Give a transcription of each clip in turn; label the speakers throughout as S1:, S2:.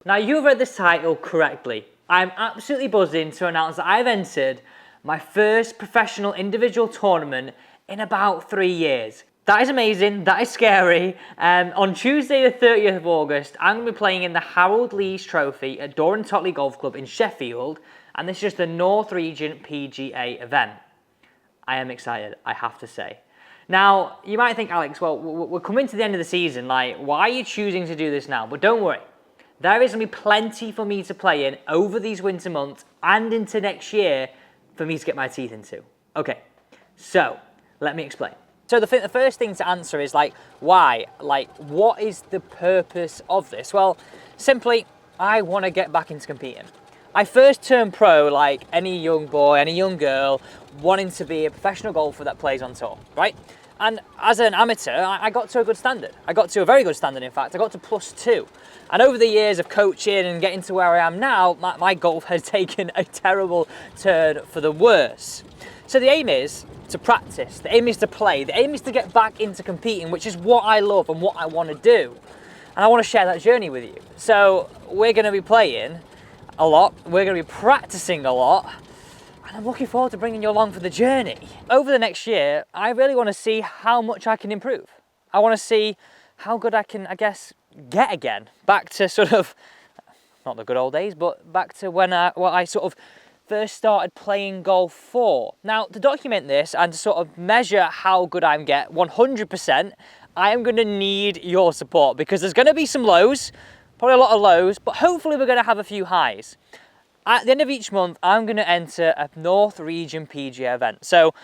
S1: Now you've read this title correctly. I'm absolutely buzzing to announce that I've entered my first professional individual tournament in about 3 years. That is amazing, that is scary. On Tuesday the 30th of August, I'm going to be playing in the Harold Lees Trophy at Doran Totley Golf Club in Sheffield, and this is just the North Region PGA event. I am excited, I have to say. Now, you might think, Alex, well, we're coming to the end of the season, like, why are you choosing to do this now? But don't worry. There is going to be plenty for me to play in over these winter months and into next year for me to get my teeth into. Okay, so let me explain. So the first thing to answer is like, why? Like, what is the purpose of this? Well, simply, I want to get back into competing. I first turned pro like any young boy, any young girl wanting to be a professional golfer that plays on tour, right? And as an amateur, I got to a good standard. I got to a very good standard, in fact. I got to +2. And over the years of coaching and getting to where I am now, my golf has taken a terrible turn for the worse. So the aim is to practice. The aim is to play. The aim is to get back into competing, which is what I love and what I want to do. And I want to share that journey with you. So we're going to be playing a lot. We're going to be practicing a lot. And I'm looking forward to bringing you along for the journey. Over the next year, I really want to see how much I can improve. I want to see how good I can, I guess, get again. Back to sort of, not the good old days, but back to when I sort of first started playing golf for. Now, to document this and to sort of measure how good I get 100%, I am going to need your support because there's going to be some lows, probably a lot of lows, but hopefully we're going to have a few highs. At the end of each month, I'm going to enter a North Region PGA event, so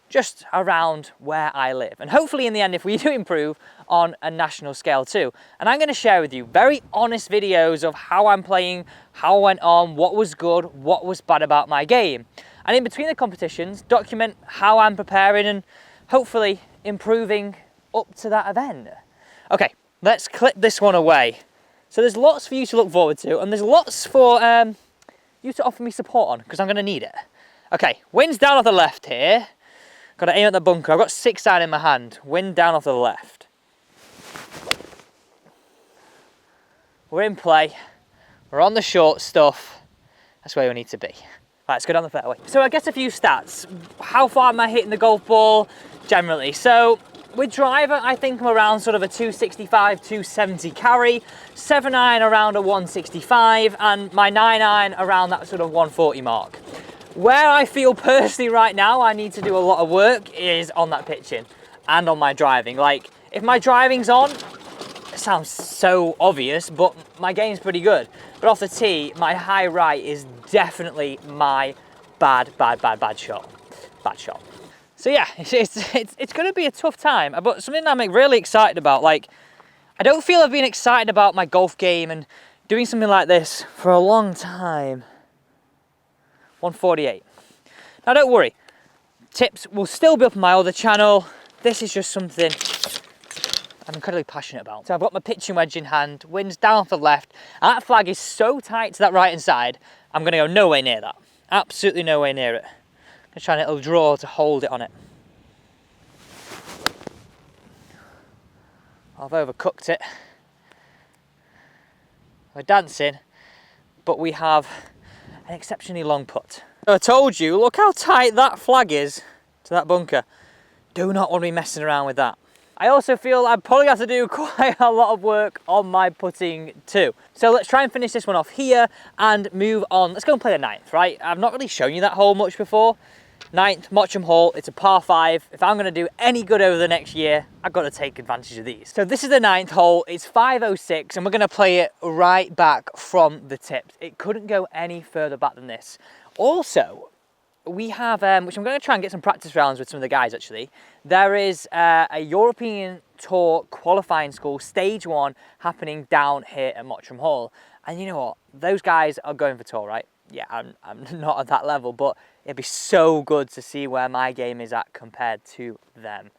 S1: just around where I live. And hopefully in the end, if we do improve, on a national scale too. And I'm going to share with you very honest videos of how I'm playing, how I went on, what was good, what was bad about my game. And in between the competitions, document how I'm preparing and hopefully improving up to that event. Okay, let's clip this one away. So there's lots for you to look forward to, and there's lots for you to offer me support on, because I'm going to need it. Okay, wind's down off the left here. Got to aim at the bunker. I've got 6-iron in my hand. Wind down off the left. We're in play. We're on the short stuff. That's where we need to be. Right, let's go down the fairway. So I guess a few stats. How far am I hitting the golf ball generally? So with driver, I think I'm around sort of a 265, 270 carry, 7-iron around a 165, and my 9-iron around that sort of 140 mark. Where I feel personally right now I need to do a lot of work is on that pitching and on my driving. Like, if my driving's on, it sounds so obvious, but my game's pretty good. But off the tee, my high right is definitely my bad shot. Bad shot. So yeah, it's going to be a tough time, but something I'm really excited about. Like, I don't feel I've been excited about my golf game and doing something like this for a long time. 148. Now don't worry, tips will still be up on my other channel. This is just something I'm incredibly passionate about. So I've got my pitching wedge in hand, wind's down off the left, and that flag is so tight to that right hand side, I'm going to go nowhere near that. Absolutely nowhere near it. I'm going to try and a little draw to hold it on it. I've overcooked it. We're dancing, but we have an exceptionally long putt. I told you, look how tight that flag is to that bunker. Do not want to be messing around with that. I also feel I probably have to do quite a lot of work on my putting too. So let's try and finish this one off here and move on. Let's go and play the 9th, right? I've not really shown you that hole much before. 9th, Mottram Hall, it's a par 5. If I'm going to do any good over the next year, I've got to take advantage of these. So this is the 9th hole, it's 506, and we're going to play it right back from the tips. It couldn't go any further back than this. Also, we have, which I'm going to try and get some practice rounds with some of the guys actually, there is a European Tour qualifying school, stage 1, happening down here at Mottram Hall. And you know what? Those guys are going for tour, right? Yeah, I'm not at that level, but it'd be so good to see where my game is at compared to them.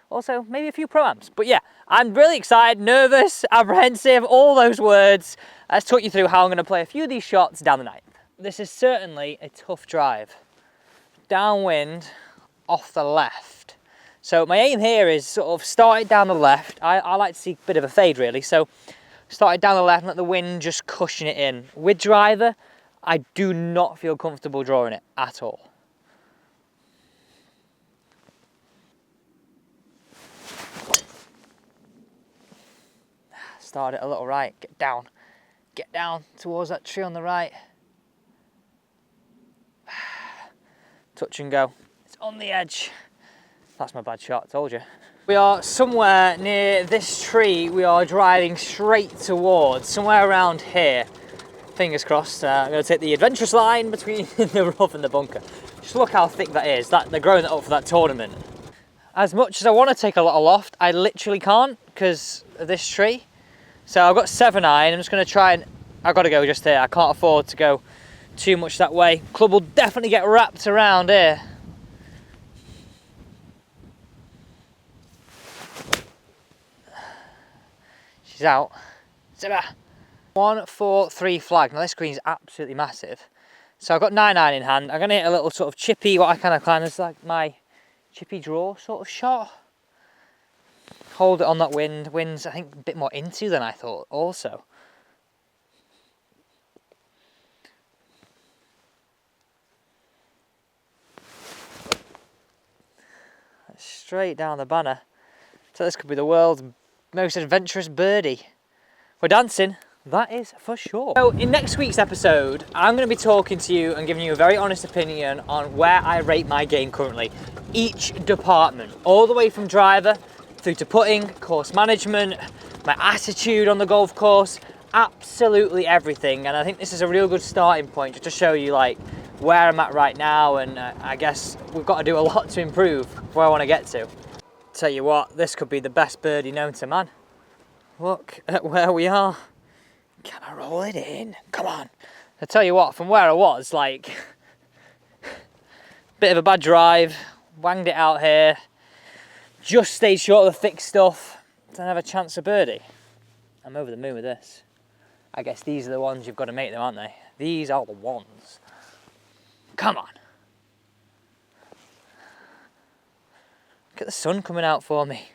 S1: Also, maybe a few pro-ams. But yeah, I'm really excited, nervous, apprehensive, all those words. Let's talk you through how I'm going to play a few of these shots down the 9th. This is certainly a tough drive. Downwind, off the left. So my aim here is sort of start it down the left. I like to see a bit of a fade really. So Started down the left and let the wind just cushion it in. With driver, I do not feel comfortable drawing it at all. Start it a little right, get down towards that tree on the right. Touch and go, it's on the edge. That's my bad shot, I told you. We are somewhere near this tree we are driving straight towards, somewhere around here. Fingers crossed, I'm going to take the adventurous line between the rough and the bunker. Just look how thick that is, they're growing that up for that tournament. As much as I want to take a lot of loft, I literally can't because of this tree. So I've got 7 iron, I'm just going to try and, I've got to go just here, I can't afford to go too much that way. Club will definitely get wrapped around here. She's out. 1, 4, 3 flag. Now this green's absolutely massive. So I've got 9 iron in hand. I'm going to hit a little sort of chippy, what I kind of claim as like my chippy draw sort of shot. Hold it on that wind. Wind's, I think, a bit more into than I thought also. Straight down the banner. So this could be the world's most adventurous birdie. We're dancing, that is for sure. So in next week's episode, I'm going to be talking to you and giving you a very honest opinion on where I rate my game currently. Each department, all the way from driver through to putting, course management, my attitude on the golf course, absolutely everything. And I think this is a real good starting point just to show you like where I'm at right now, and I guess we've got to do a lot to improve where I want to get to. Tell you what, this could be the best birdie known to man. Look at where we are. Can I roll it in? Come on. I tell you what, from where I was, like, bit of a bad drive, wanged it out here, just stayed short of the thick stuff, don't have a chance of birdie. I'm over the moon with this. I guess these are the ones you've got to make though, aren't they? These are the ones. Come on. Look at the sun coming out for me.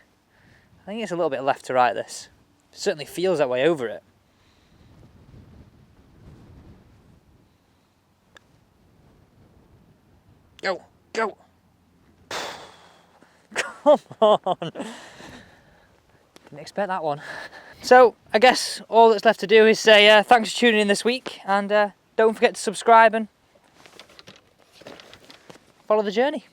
S1: I think it's a little bit left to right this. It certainly feels that way over it. Go, go. Come on. Didn't expect that one. So I guess all that's left to do is say thanks for tuning in this week, and don't forget to subscribe and follow the journey.